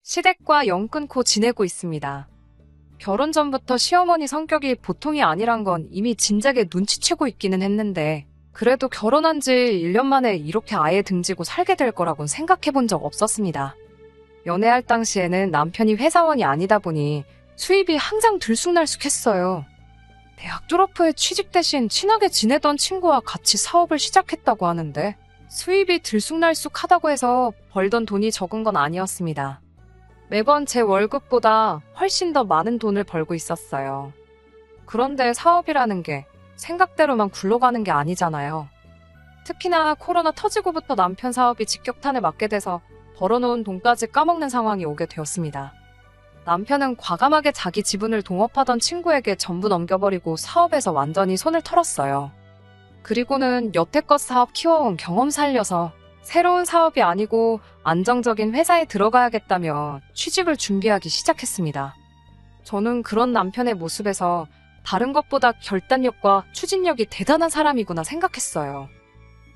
시댁과 연 끊고 지내고 있습니다. 결혼 전부터 시어머니 성격이 보통이 아니란 건 이미 진작에 눈치채고 있기는 했는데 그래도 결혼한 지 1년 만에 이렇게 아예 등지고 살게 될 거라곤 생각해 본 적 없었습니다. 연애할 당시에는 남편이 회사원이 아니다 보니 수입이 항상 들쑥날쑥했어요. 대학 졸업 후에 취직 대신 친하게 지내던 친구와 같이 사업을 시작했다고 하는데 수입이 들쑥날쑥하다고 해서 벌던 돈이 적은 건 아니었습니다. 매번 제 월급보다 훨씬 더 많은 돈을 벌고 있었어요. 그런데 사업이라는 게 생각대로만 굴러가는 게 아니잖아요. 특히나 코로나 터지고부터 남편 사업이 직격탄을 맞게 돼서 벌어놓은 돈까지 까먹는 상황이 오게 되었습니다. 남편은 과감하게 자기 지분을 동업하던 친구에게 전부 넘겨버리고 사업에서 완전히 손을 털었어요. 그리고는 여태껏 사업 키워온 경험 살려서 새로운 사업이 아니고 안정적인 회사에 들어가야겠다며 취직을 준비하기 시작했습니다. 저는 그런 남편의 모습에서 다른 것보다 결단력과 추진력이 대단한 사람이구나 생각했어요.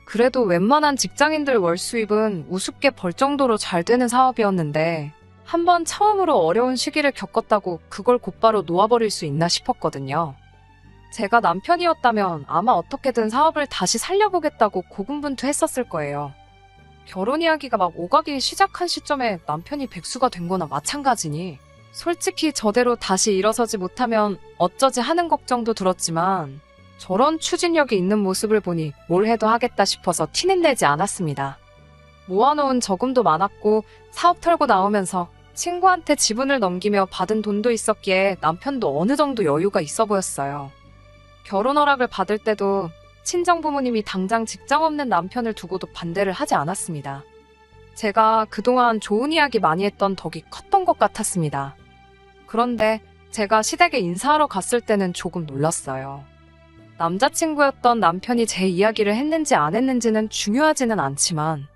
그래도 웬만한 직장인들 월 수입은 우습게 벌 정도로 잘 되는 사업이었는데 한번 처음으로 어려운 시기를 겪었다고 그걸 곧바로 놓아버릴 수 있나 싶었거든요. 제가 남편이었다면 아마 어떻게든 사업을 다시 살려보겠다고 고군분투했었을 거예요. 결혼 이야기가 막 오가기 시작한 시점에 남편이 백수가 된 거나 마찬가지니 솔직히 저대로 다시 일어서지 못하면 어쩌지 하는 걱정도 들었지만 저런 추진력이 있는 모습을 보니 뭘 해도 하겠다 싶어서 티는 내지 않았습니다. 모아놓은 저금도 많았고 사업 털고 나오면서 친구한테 지분을 넘기며 받은 돈도 있었기에 남편도 어느 정도 여유가 있어 보였어요. 결혼 허락을 받을 때도 친정 부모님이 당장 직장 없는 남편을 두고도 반대를 하지 않았습니다. 제가 그동안 좋은 이야기 많이 했던 덕이 컸던 것 같았습니다. 그런데 제가 시댁에 인사하러 갔을 때는 조금 놀랐어요. 남자친구였던 남편이 제 이야기를 했는지 안 했는지는 중요하지는 않지만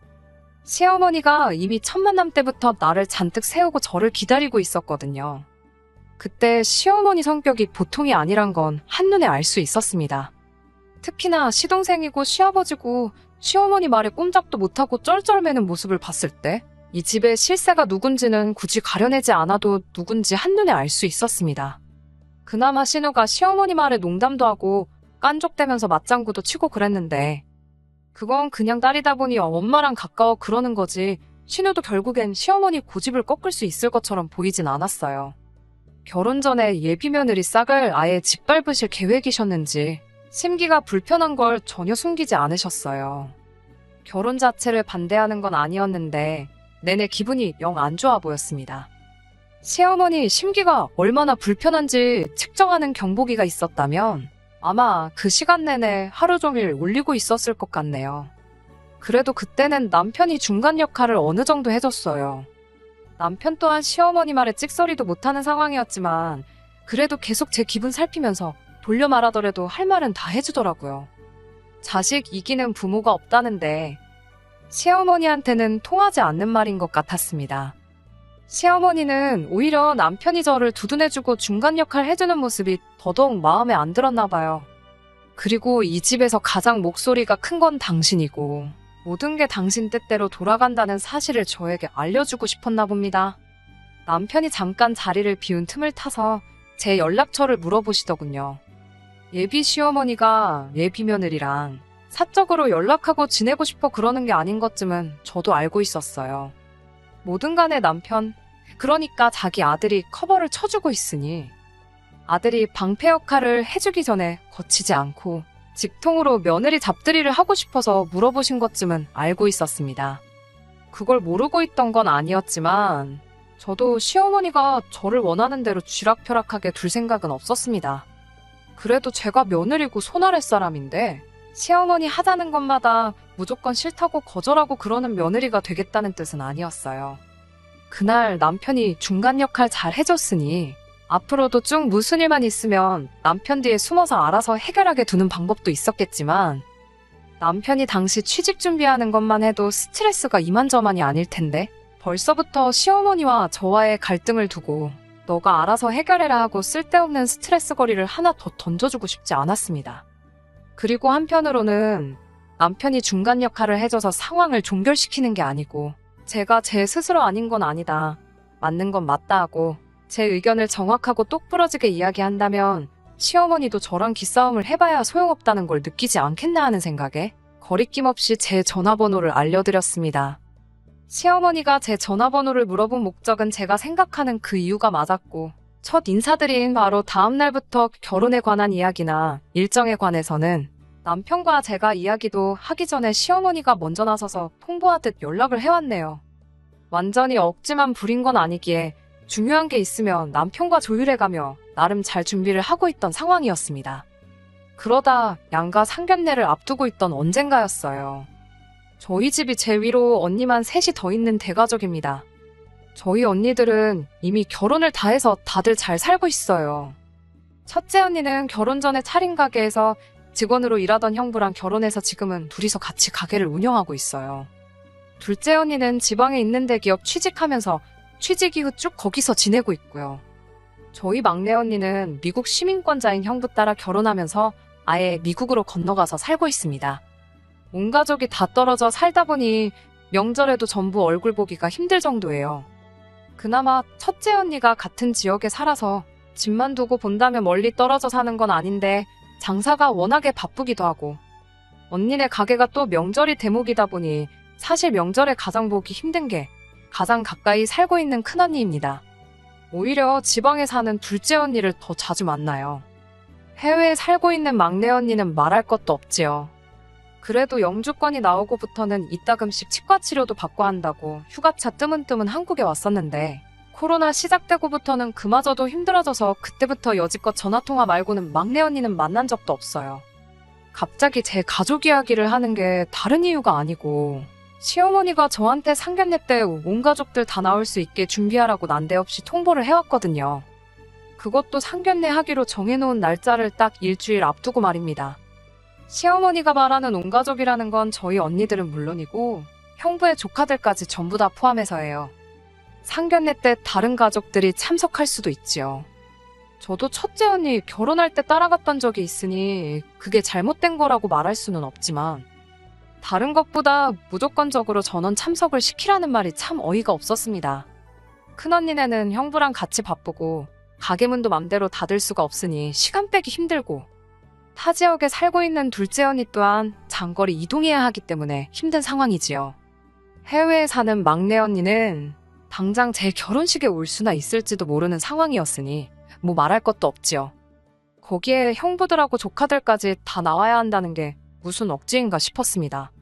시어머니가 이미 첫 만남 때부터 나를 잔뜩 세우고 저를 기다리고 있었거든요. 그때 시어머니 성격이 보통이 아니란 건 한눈에 알 수 있었습니다. 특히나 시동생이고 시아버지고 시어머니 말에 꼼짝도 못하고 쩔쩔매는 모습을 봤을 때 이 집의 실세가 누군지는 굳이 가려내지 않아도 누군지 한눈에 알 수 있었습니다. 그나마 신우가 시어머니 말에 농담도 하고 깐족대면서 맞장구도 치고 그랬는데 그건 그냥 딸이다 보니 엄마랑 가까워 그러는 거지 신우도 결국엔 시어머니 고집을 꺾을 수 있을 것처럼 보이진 않았어요. 결혼 전에 예비 며느리 싹을 아예 짓밟으실 계획이셨는지 심기가 불편한 걸 전혀 숨기지 않으셨어요. 결혼 자체를 반대하는 건 아니었는데 내내 기분이 영 안 좋아 보였습니다. 시어머니 심기가 얼마나 불편한지 측정하는 경보기가 있었다면 아마 그 시간 내내 하루 종일 울리고 있었을 것 같네요. 그래도 그때는 남편이 중간 역할을 어느 정도 해줬어요. 남편 또한 시어머니 말에 찍소리도 못하는 상황이었지만 그래도 계속 제 기분 살피면서 돌려 말하더라도 할 말은 다 해주더라고요. 자식 이기는 부모가 없다는데 시어머니한테는 통하지 않는 말인 것 같았습니다. 시어머니는 오히려 남편이 저를 두둔해주고 중간 역할 해주는 모습이 더더욱 마음에 안 들었나 봐요. 그리고 이 집에서 가장 목소리가 큰 건 당신이고 모든 게 당신 뜻대로 돌아간다는 사실을 저에게 알려주고 싶었나 봅니다. 남편이 잠깐 자리를 비운 틈을 타서 제 연락처를 물어보시더군요. 예비 시어머니가 예비 며느리랑 사적으로 연락하고 지내고 싶어 그러는 게 아닌 것쯤은 저도 알고 있었어요. 뭐든 간에 남편, 그러니까 자기 아들이 커버를 쳐주고 있으니 아들이 방패 역할을 해주기 전에 거치지 않고 직통으로 며느리 잡들이를 하고 싶어서 물어보신 것쯤은 알고 있었습니다. 그걸 모르고 있던 건 아니었지만 저도 시어머니가 저를 원하는 대로 쥐락펴락하게 둘 생각은 없었습니다. 그래도 제가 며느리고 손아랫 사람인데 시어머니 하자는 것마다 무조건 싫다고 거절하고 그러는 며느리가 되겠다는 뜻은 아니었어요. 그날 남편이 중간 역할 잘 해줬으니 앞으로도 쭉 무슨 일만 있으면 남편 뒤에 숨어서 알아서 해결하게 두는 방법도 있었겠지만 남편이 당시 취직 준비하는 것만 해도 스트레스가 이만저만이 아닐 텐데 벌써부터 시어머니와 저와의 갈등을 두고 너가 알아서 해결해라 하고 쓸데없는 스트레스 거리를 하나 더 던져주고 싶지 않았습니다. 그리고 한편으로는 남편이 중간 역할을 해줘서 상황을 종결시키는 게 아니고 제가 제 스스로 아닌 건 아니다. 맞는 건 맞다 하고 제 의견을 정확하고 똑부러지게 이야기한다면 시어머니도 저랑 기싸움을 해봐야 소용없다는 걸 느끼지 않겠나 하는 생각에 거리낌 없이 제 전화번호를 알려드렸습니다. 시어머니가 제 전화번호를 물어본 목적은 제가 생각하는 그 이유가 맞았고 첫 인사드린 바로 다음 날부터 결혼에 관한 이야기나 일정에 관해서는 남편과 제가 이야기도 하기 전에 시어머니가 먼저 나서서 통보하듯 연락을 해왔네요. 완전히 억지만 부린 건 아니기에 중요한 게 있으면 남편과 조율해가며 나름 잘 준비를 하고 있던 상황이었습니다. 그러다 양가 상견례를 앞두고 있던 언젠가였어요. 저희 집이 제 위로 언니만 셋이 더 있는 대가족입니다. 저희 언니들은 이미 결혼을 다 해서 다들 잘 살고 있어요. 첫째 언니는 결혼 전에 차린 가게에서 직원으로 일하던 형부랑 결혼해서 지금은 둘이서 같이 가게를 운영하고 있어요. 둘째 언니는 지방에 있는 대기업 취직하면서 취직 이후 쭉 거기서 지내고 있고요. 저희 막내 언니는 미국 시민권자인 형부 따라 결혼하면서 아예 미국으로 건너가서 살고 있습니다. 온 가족이 다 떨어져 살다 보니 명절에도 전부 얼굴 보기가 힘들 정도예요. 그나마 첫째 언니가 같은 지역에 살아서 집만 두고 본다면 멀리 떨어져 사는 건 아닌데 장사가 워낙에 바쁘기도 하고 언니네 가게가 또 명절이 대목이다 보니 사실 명절에 가장 보기 힘든 게 가장 가까이 살고 있는 큰언니입니다. 오히려 지방에 사는 둘째 언니를 더 자주 만나요. 해외에 살고 있는 막내 언니는 말할 것도 없지요. 그래도 영주권이 나오고부터는 이따금씩 치과 치료도 받고 한다고 휴가차 뜨문뜨문 한국에 왔었는데 코로나 시작되고부터는 그마저도 힘들어져서 그때부터 여지껏 전화통화 말고는 막내 언니는 만난 적도 없어요. 갑자기 제 가족 이야기를 하는 게 다른 이유가 아니고 시어머니가 저한테 상견례 때 온 가족들 다 나올 수 있게 준비하라고 난데없이 통보를 해왔거든요. 그것도 상견례 하기로 정해놓은 날짜를 딱 일주일 앞두고 말입니다. 시어머니가 말하는 온 가족이라는 건 저희 언니들은 물론이고 형부의 조카들까지 전부 다 포함해서예요. 상견례 때 다른 가족들이 참석할 수도 있지요. 저도 첫째 언니 결혼할 때 따라갔던 적이 있으니 그게 잘못된 거라고 말할 수는 없지만 다른 것보다 무조건적으로 전원 참석을 시키라는 말이 참 어이가 없었습니다. 큰언니네는 형부랑 같이 바쁘고 가게문도 맘대로 닫을 수가 없으니 시간 빼기 힘들고 타 지역에 살고 있는 둘째 언니 또한 장거리 이동해야 하기 때문에 힘든 상황이지요. 해외에 사는 막내 언니는 당장 제 결혼식에 올 수나 있을지도 모르는 상황이었으니 뭐 말할 것도 없지요. 거기에 형부들하고 조카들까지 다 나와야 한다는 게 무슨 억지인가 싶었습니다.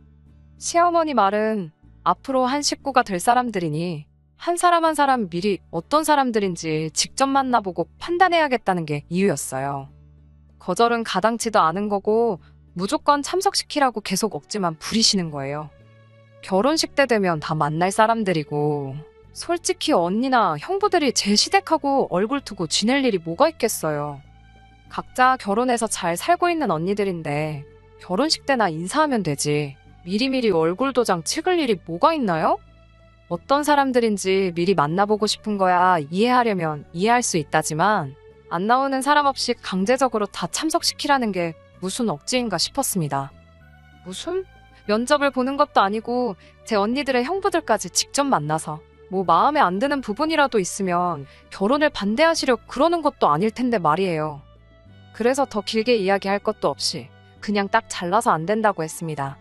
시어머니 말은 앞으로 한 식구가 될 사람들이니 한 사람 한 사람 미리 어떤 사람들인지 직접 만나보고 판단해야겠다는 게 이유였어요. 거절은 가당치도 않은 거고 무조건 참석시키라고 계속 억지만 부리시는 거예요. 결혼식 때 되면 다 만날 사람들이고 솔직히 언니나 형부들이 제 시댁하고 얼굴 두고 지낼 일이 뭐가 있겠어요. 각자 결혼해서 잘 살고 있는 언니들인데 결혼식 때나 인사하면 되지. 미리미리 얼굴 도장 찍을 일이 뭐가 있나요? 어떤 사람들인지 미리 만나보고 싶은 거야 이해하려면 이해할 수 있다지만 안 나오는 사람 없이 강제적으로 다 참석시키라는 게 무슨 억지인가 싶었습니다. 무슨? 면접을 보는 것도 아니고 제 언니들의 형부들까지 직접 만나서 뭐 마음에 안 드는 부분이라도 있으면 결혼을 반대하시려 그러는 것도 아닐 텐데 말이에요. 그래서 더 길게 이야기할 것도 없이 그냥 딱 잘라서 안 된다고 했습니다.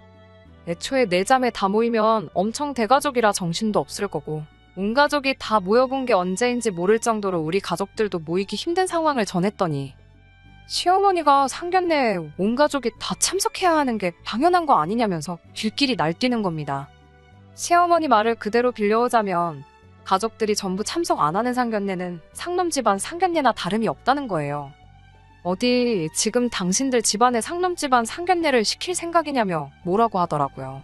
애초에 네 자매 다 모이면 엄청 대가족이라 정신도 없을 거고 온 가족이 다 모여본 게 언제인지 모를 정도로 우리 가족들도 모이기 힘든 상황을 전했더니 시어머니가 상견례에 온 가족이 다 참석해야 하는 게 당연한 거 아니냐면서 길길이 날뛰는 겁니다. 시어머니 말을 그대로 빌려오자면 가족들이 전부 참석 안 하는 상견례는 상놈 집안 상견례나 다름이 없다는 거예요. 어디 지금 당신들 집안에 상놈 집안 상견례를 시킬 생각이냐며 뭐라고 하더라고요.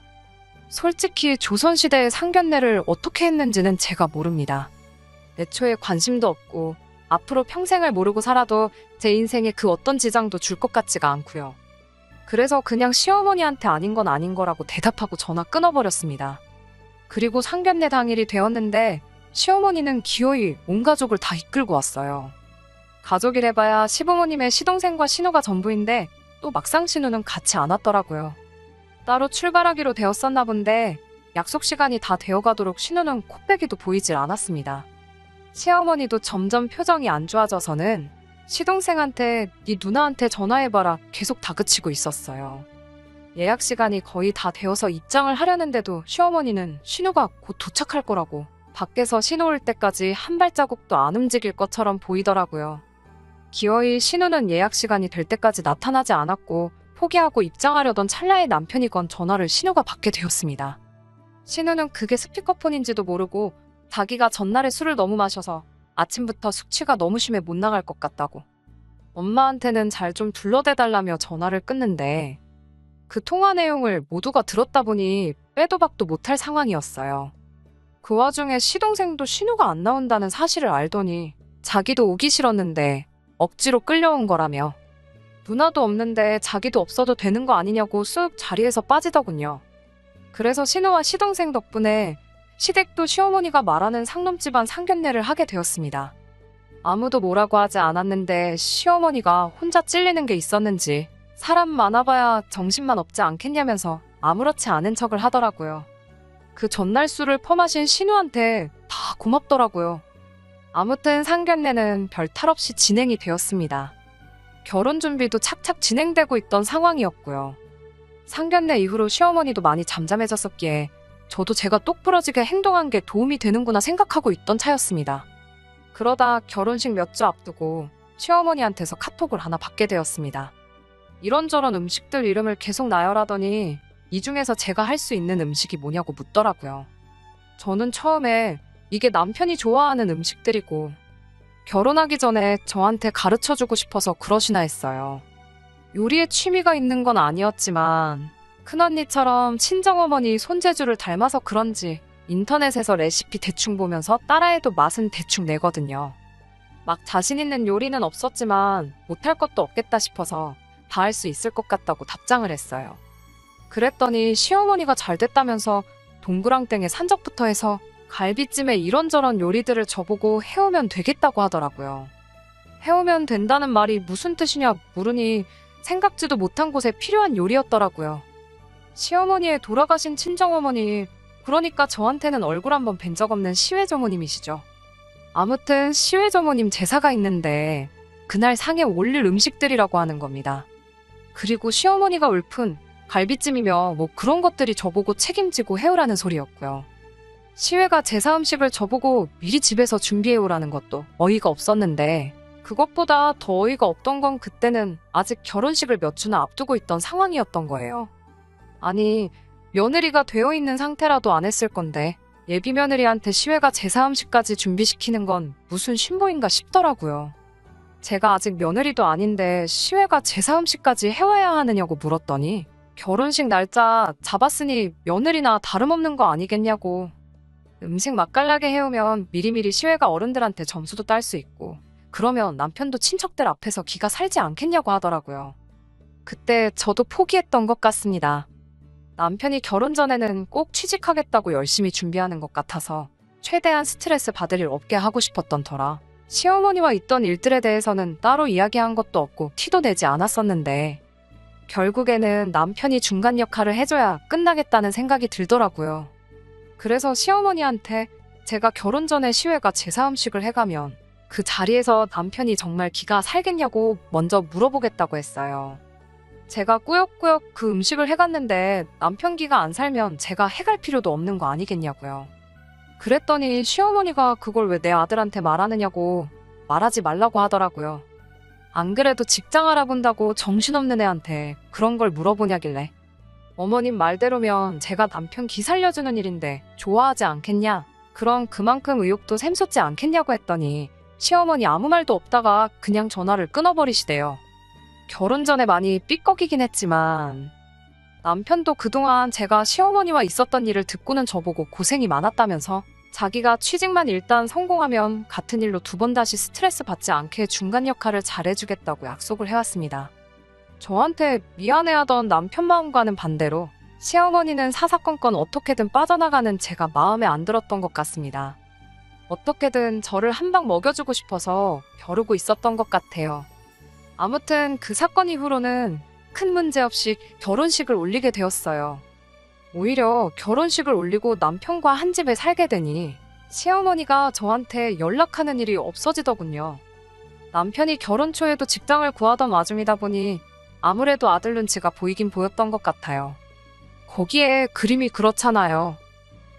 솔직히 조선시대의 상견례를 어떻게 했는지는 제가 모릅니다. 애초에 관심도 없고 앞으로 평생을 모르고 살아도 제 인생에 그 어떤 지장도 줄 것 같지가 않고요. 그래서 그냥 시어머니한테 아닌 건 아닌 거라고 대답하고 전화 끊어버렸습니다. 그리고 상견례 당일이 되었는데 시어머니는 기어이 온 가족을 다 이끌고 왔어요. 가족이래봐야 시부모님의 시동생과 신우가 전부인데 또 막상 신우는 같이 안 왔더라고요. 따로 출발하기로 되었었나 본데 약속 시간이 다 되어가도록 신우는 코빼기도 보이질 않았습니다. 시어머니도 점점 표정이 안 좋아져서는 시동생한테 네 누나한테 전화해봐라 계속 다그치고 있었어요. 예약 시간이 거의 다 되어서 입장을 하려는데도 시어머니는 신우가 곧 도착할 거라고 밖에서 신우 올 때까지 한 발자국도 안 움직일 것처럼 보이더라고요. 기어이 신우는 예약 시간이 될 때까지 나타나지 않았고 포기하고 입장하려던 찰나에 남편이건 전화를 신우가 받게 되었습니다. 신우는 그게 스피커폰인지도 모르고 자기가 전날에 술을 너무 마셔서 아침부터 숙취가 너무 심해 못 나갈 것 같다고 엄마한테는 잘 좀 둘러대달라며 전화를 끊는데 그 통화 내용을 모두가 들었다 보니 빼도 박도 못할 상황이었어요. 그 와중에 시동생도 신우가 안 나온다는 사실을 알더니 자기도 오기 싫었는데 억지로 끌려온 거라며 누나도 없는데 자기도 없어도 되는 거 아니냐고 쑥 자리에서 빠지더군요. 그래서 신우와 시동생 덕분에 시댁도 시어머니가 말하는 상놈집안 상견례를 하게 되었습니다. 아무도 뭐라고 하지 않았는데 시어머니가 혼자 찔리는 게 있었는지 사람 많아봐야 정신만 없지 않겠냐면서 아무렇지 않은 척을 하더라고요. 그 전날 술을 퍼마신 신우한테 다 고맙더라고요. 아무튼 상견례는 별 탈 없이 진행이 되었습니다. 결혼 준비도 착착 진행되고 있던 상황이었고요. 상견례 이후로 시어머니도 많이 잠잠해졌었기에 저도 제가 똑부러지게 행동한 게 도움이 되는구나 생각하고 있던 차였습니다. 그러다 결혼식 몇 주 앞두고 시어머니한테서 카톡을 하나 받게 되었습니다. 이런저런 음식들 이름을 계속 나열하더니 이 중에서 제가 할 수 있는 음식이 뭐냐고 묻더라고요. 저는 처음에 이게 남편이 좋아하는 음식들이고 결혼하기 전에 저한테 가르쳐주고 싶어서 그러시나 했어요. 요리에 취미가 있는 건 아니었지만 큰언니처럼 친정어머니 손재주를 닮아서 그런지 인터넷에서 레시피 대충 보면서 따라해도 맛은 대충 내거든요. 막 자신 있는 요리는 없었지만 못할 것도 없겠다 싶어서 다 할 수 있을 것 같다고 답장을 했어요. 그랬더니 시어머니가 잘 됐다면서 동그랑땡에 산적부터 해서 갈비찜에 이런저런 요리들을 저보고 해오면 되겠다고 하더라고요. 해오면 된다는 말이 무슨 뜻이냐 물으니 생각지도 못한 곳에 필요한 요리였더라고요. 시어머니의 돌아가신 친정어머니, 그러니까 저한테는 얼굴 한번 뵌 적 없는 시외조모님이시죠. 아무튼 시외조모님 제사가 있는데 그날 상에 올릴 음식들이라고 하는 겁니다. 그리고 시어머니가 울픈 갈비찜이며 뭐 그런 것들이 저보고 책임지고 해오라는 소리였고요. 시외가 제사 음식을 저보고 미리 집에서 준비해오라는 것도 어이가 없었는데 그것보다 더 어이가 없던 건 그때는 아직 결혼식을 몇 주나 앞두고 있던 상황이었던 거예요. 아니, 며느리가 되어 있는 상태라도 안 했을 건데 예비 며느리한테 시외가 제사 음식까지 준비시키는 건 무슨 신보인가 싶더라고요. 제가 아직 며느리도 아닌데 시외가 제사 음식까지 해와야 하느냐고 물었더니 결혼식 날짜 잡았으니 며느리나 다름없는 거 아니겠냐고. 음식 맛깔나게 해오면 미리미리 시외가 어른들한테 점수도 딸 수 있고 그러면 남편도 친척들 앞에서 기가 살지 않겠냐고 하더라고요. 그때 저도 포기했던 것 같습니다. 남편이 결혼 전에는 꼭 취직하겠다고 열심히 준비하는 것 같아서 최대한 스트레스 받을 일 없게 하고 싶었던 터라 시어머니와 있던 일들에 대해서는 따로 이야기한 것도 없고 티도 내지 않았었는데 결국에는 남편이 중간 역할을 해줘야 끝나겠다는 생각이 들더라고요. 그래서 시어머니한테 제가 결혼 전에 시외가 제사 음식을 해가면 그 자리에서 남편이 정말 기가 살겠냐고 먼저 물어보겠다고 했어요. 제가 꾸역꾸역 그 음식을 해갔는데 남편 기가 안 살면 제가 해갈 필요도 없는 거 아니겠냐고요. 그랬더니 시어머니가 그걸 왜 내 아들한테 말하느냐고 말하지 말라고 하더라고요. 안 그래도 직장 알아본다고 정신없는 애한테 그런 걸 물어보냐길래 어머님 말대로면 제가 남편 기 살려주는 일인데 좋아하지 않겠냐? 그럼 그만큼 의욕도 샘솟지 않겠냐고 했더니 시어머니 아무 말도 없다가 그냥 전화를 끊어버리시대요. 결혼 전에 많이 삐걱이긴 했지만 남편도 그동안 제가 시어머니와 있었던 일을 듣고는 저보고 고생이 많았다면서 자기가 취직만 일단 성공하면 같은 일로 두 번 다시 스트레스 받지 않게 중간 역할을 잘해주겠다고 약속을 해왔습니다. 저한테 미안해하던 남편 마음과는 반대로 시어머니는 사사건건 어떻게든 빠져나가는 제가 마음에 안 들었던 것 같습니다. 어떻게든 저를 한 방 먹여주고 싶어서 벼르고 있었던 것 같아요. 아무튼 그 사건 이후로는 큰 문제 없이 결혼식을 올리게 되었어요. 오히려 결혼식을 올리고 남편과 한 집에 살게 되니 시어머니가 저한테 연락하는 일이 없어지더군요. 남편이 결혼 초에도 직장을 구하던 와중이다 보니 아무래도 아들 눈치가 보이긴 보였던 것 같아요. 거기에 그림이 그렇잖아요.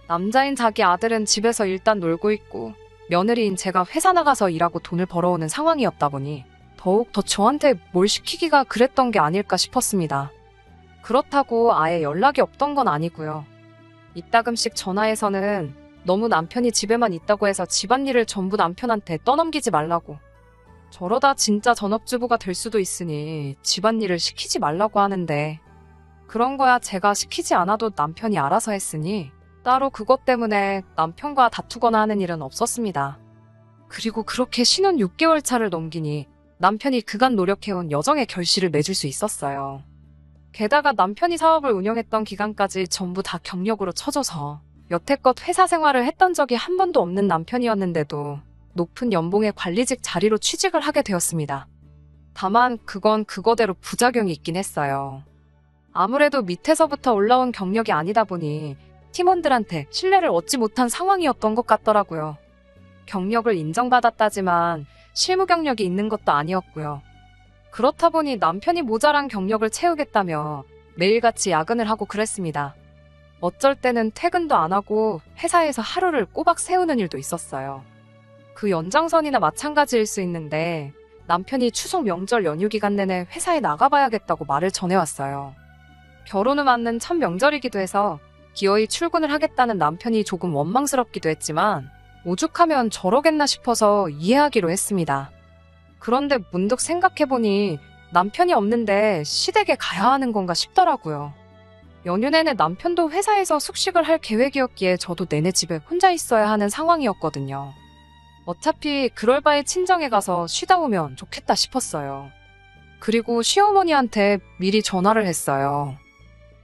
남자인 자기 아들은 집에서 일단 놀고 있고 며느리인 제가 회사 나가서 일하고 돈을 벌어오는 상황이었다 보니 더욱 더 저한테 뭘 시키기가 그랬던 게 아닐까 싶었습니다. 그렇다고 아예 연락이 없던 건 아니고요. 이따금씩 전화해서는 너무 남편이 집에만 있다고 해서 집안일을 전부 남편한테 떠넘기지 말라고, 저러다 진짜 전업주부가 될 수도 있으니 집안일을 시키지 말라고 하는데, 그런 거야 제가 시키지 않아도 남편이 알아서 했으니 따로 그것 때문에 남편과 다투거나 하는 일은 없었습니다. 그리고 그렇게 신혼 6개월 차를 넘기니 남편이 그간 노력해온 여정의 결실을 맺을 수 있었어요. 게다가 남편이 사업을 운영했던 기간까지 전부 다 경력으로 쳐줘서 여태껏 회사 생활을 했던 적이 한 번도 없는 남편이었는데도 높은 연봉의 관리직 자리로 취직을 하게 되었습니다. 다만 그건 그거대로 부작용이 있긴 했어요. 아무래도 밑에서부터 올라온 경력이 아니다 보니 팀원들한테 신뢰를 얻지 못한 상황이었던 것 같더라고요. 경력을 인정받았다지만 실무 경력이 있는 것도 아니었고요. 그렇다 보니 남편이 모자란 경력을 채우겠다며 매일같이 야근을 하고 그랬습니다. 어쩔 때는 퇴근도 안 하고 회사에서 하루를 꼬박 세우는 일도 있었어요. 그 연장선이나 마찬가지일 수 있는데 남편이 추석 명절 연휴 기간 내내 회사에 나가봐야겠다고 말을 전해왔어요. 결혼 후 맞는 첫 명절이기도 해서 기어이 출근을 하겠다는 남편이 조금 원망스럽기도 했지만 오죽하면 저러겠나 싶어서 이해하기로 했습니다. 그런데 문득 생각해보니 남편이 없는데 시댁에 가야 하는 건가 싶더라고요. 연휴 내내 남편도 회사에서 숙식을 할 계획이었기에 저도 내내 집에 혼자 있어야 하는 상황이었거든요. 어차피 그럴 바에 친정에 가서 쉬다 오면 좋겠다 싶었어요. 그리고 시어머니한테 미리 전화를 했어요.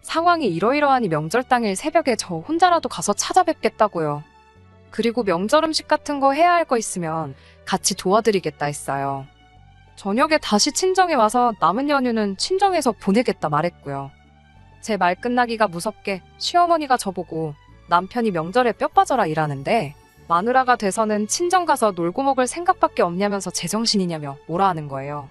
상황이 이러이러하니 명절 당일 새벽에 저 혼자라도 가서 찾아뵙겠다고요. 그리고 명절 음식 같은 거 해야 할 거 있으면 같이 도와드리겠다 했어요. 저녁에 다시 친정에 와서 남은 연휴는 친정에서 보내겠다 말했고요. 제 말 끝나기가 무섭게 시어머니가 저보고 남편이 명절에 뼈 빠져라 일하는데 마누라가 돼서는 친정 가서 놀고 먹을 생각밖에 없냐면서 제정신이냐며 뭐라 하는 거예요.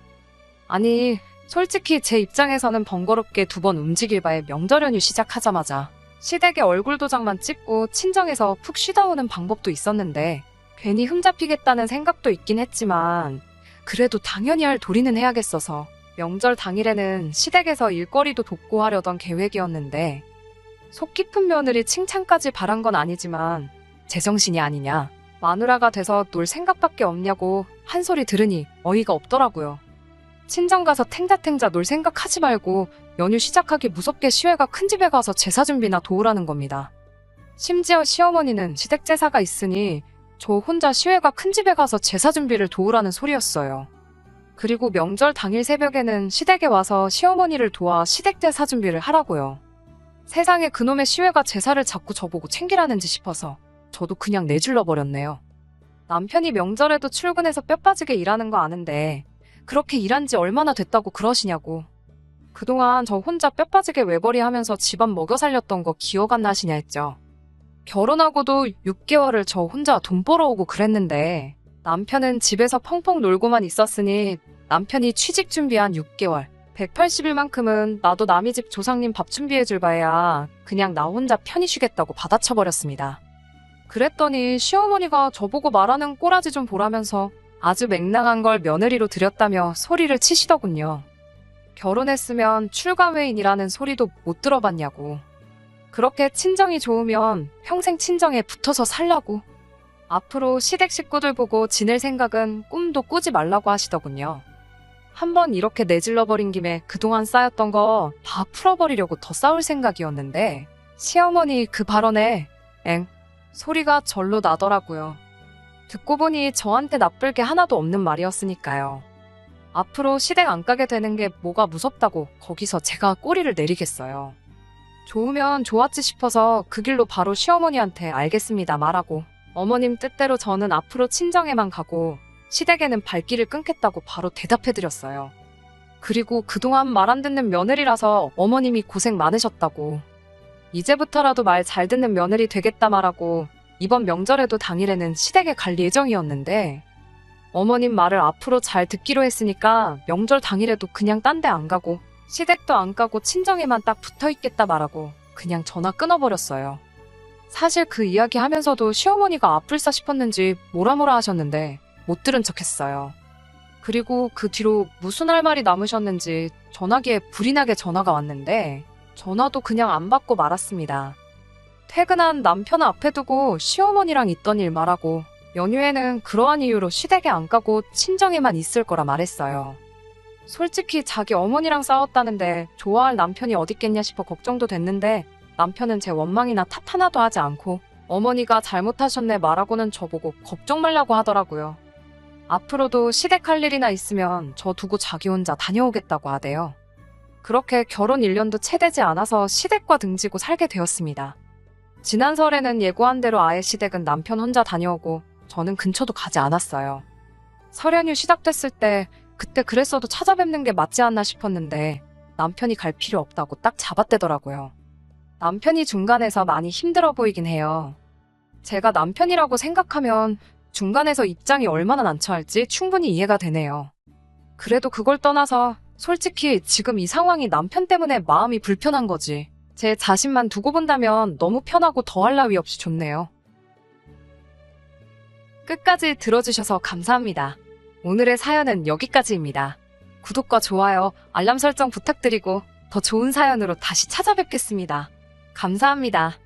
아니, 솔직히 제 입장에서는 번거롭게 2번 움직일 바에 명절 연휴 시작하자마자 시댁에 얼굴 도장만 찍고 친정에서 푹 쉬다 오는 방법도 있었는데 괜히 흠잡히겠다는 생각도 있긴 했지만 그래도 당연히 할 도리는 해야겠어서 명절 당일에는 시댁에서 일거리도 돕고 하려던 계획이었는데 속 깊은 며느리 칭찬까지 바란 건 아니지만 제정신이 아니냐, 마누라가 돼서 놀 생각밖에 없냐고 한 소리 들으니 어이가 없더라고요. 친정 가서 탱자탱자 놀 생각하지 말고 연휴 시작하기 무섭게 시외가 큰 집에 가서 제사 준비나 도우라는 겁니다. 심지어 시어머니는 시댁 제사가 있으니 저 혼자 시외가 큰 집에 가서 제사 준비를 도우라는 소리였어요. 그리고 명절 당일 새벽에는 시댁에 와서 시어머니를 도와 시댁 제사 준비를 하라고요. 세상에 그놈의 시외가 제사를 자꾸 저보고 챙기라는지 싶어서 저도 그냥 내질러 버렸네요. 남편이 명절에도 출근해서 뼈 빠지게 일하는 거 아는데 그렇게 일한 지 얼마나 됐다고 그러시냐고. 그동안 저 혼자 뼈 빠지게 외벌이 하면서 집안 먹여 살렸던 거 기억 안 나시냐 했죠. 결혼하고도 6개월을 저 혼자 돈 벌어오고 그랬는데 남편은 집에서 펑펑 놀고만 있었으니 남편이 취직 준비한 6개월, 180일만큼은 나도 남의 집 조상님 밥 준비해줄 바에야 그냥 나 혼자 편히 쉬겠다고 받아쳐버렸습니다. 그랬더니 시어머니가 저보고 말하는 꼬라지 좀 보라면서 아주 맹랑한 걸 며느리로 들였다며 소리를 치시더군요. 결혼했으면 출가회인이라는 소리도 못 들어봤냐고. 그렇게 친정이 좋으면 평생 친정에 붙어서 살라고. 앞으로 시댁 식구들 보고 지낼 생각은 꿈도 꾸지 말라고 하시더군요. 한번 이렇게 내질러버린 김에 그동안 쌓였던 거 다 풀어버리려고 더 싸울 생각이었는데 시어머니 그 발언에 엥 소리가 절로 나더라고요. 듣고 보니 저한테 나쁠 게 하나도 없는 말이었으니까요. 앞으로 시댁 안 가게 되는 게 뭐가 무섭다고 거기서 제가 꼬리를 내리겠어요. 좋으면 좋았지 싶어서 그 길로 바로 시어머니한테 알겠습니다 말하고 어머님 뜻대로 저는 앞으로 친정에만 가고 시댁에는 발길을 끊겠다고 바로 대답해드렸어요. 그리고 그동안 말 안 듣는 며느리라서 어머님이 고생 많으셨다고 이제부터라도 말 잘 듣는 며느리 되겠다 말하고 이번 명절에도 당일에는 시댁에 갈 예정이었는데 어머님 말을 앞으로 잘 듣기로 했으니까 명절 당일에도 그냥 딴 데 안 가고 시댁도 안 가고 친정에만 딱 붙어 있겠다 말하고 그냥 전화 끊어버렸어요. 사실 그 이야기 하면서도 시어머니가 아플싸 싶었는지 뭐라 하셨는데 못 들은 척 했어요. 그리고 그 뒤로 무슨 할 말이 남으셨는지 전화기에 불이 나게 전화가 왔는데 전화도 그냥 안 받고 말았습니다. 퇴근한 남편 앞에 두고 시어머니랑 있던 일 말하고 연휴에는 그러한 이유로 시댁에 안 가고 친정에만 있을 거라 말했어요. 솔직히 자기 어머니랑 싸웠다는데 좋아할 남편이 어딨겠냐 싶어 걱정도 됐는데 남편은 제 원망이나 탓 하나도 하지 않고 어머니가 잘못하셨네 말하고는 저보고 걱정 말라고 하더라고요. 앞으로도 시댁 할 일이나 있으면 저 두고 자기 혼자 다녀오겠다고 하대요. 그렇게 결혼 1년도 채 되지 않아서 시댁과 등지고 살게 되었습니다. 지난 설에는 예고한 대로 아예 시댁은 남편 혼자 다녀오고 저는 근처도 가지 않았어요. 설 연휴 시작됐을 때 그때 그랬어도 찾아뵙는 게 맞지 않나 싶었는데 남편이 갈 필요 없다고 딱 잡아떼더라고요. 남편이 중간에서 많이 힘들어 보이긴 해요. 제가 남편이라고 생각하면 중간에서 입장이 얼마나 난처할지 충분히 이해가 되네요. 그래도 그걸 떠나서 솔직히 지금 이 상황이 남편 때문에 마음이 불편한 거지. 제 자신만 두고 본다면 너무 편하고 더할 나위 없이 좋네요. 끝까지 들어주셔서 감사합니다. 오늘의 사연은 여기까지입니다. 구독과 좋아요, 알람 설정 부탁드리고 더 좋은 사연으로 다시 찾아뵙겠습니다. 감사합니다.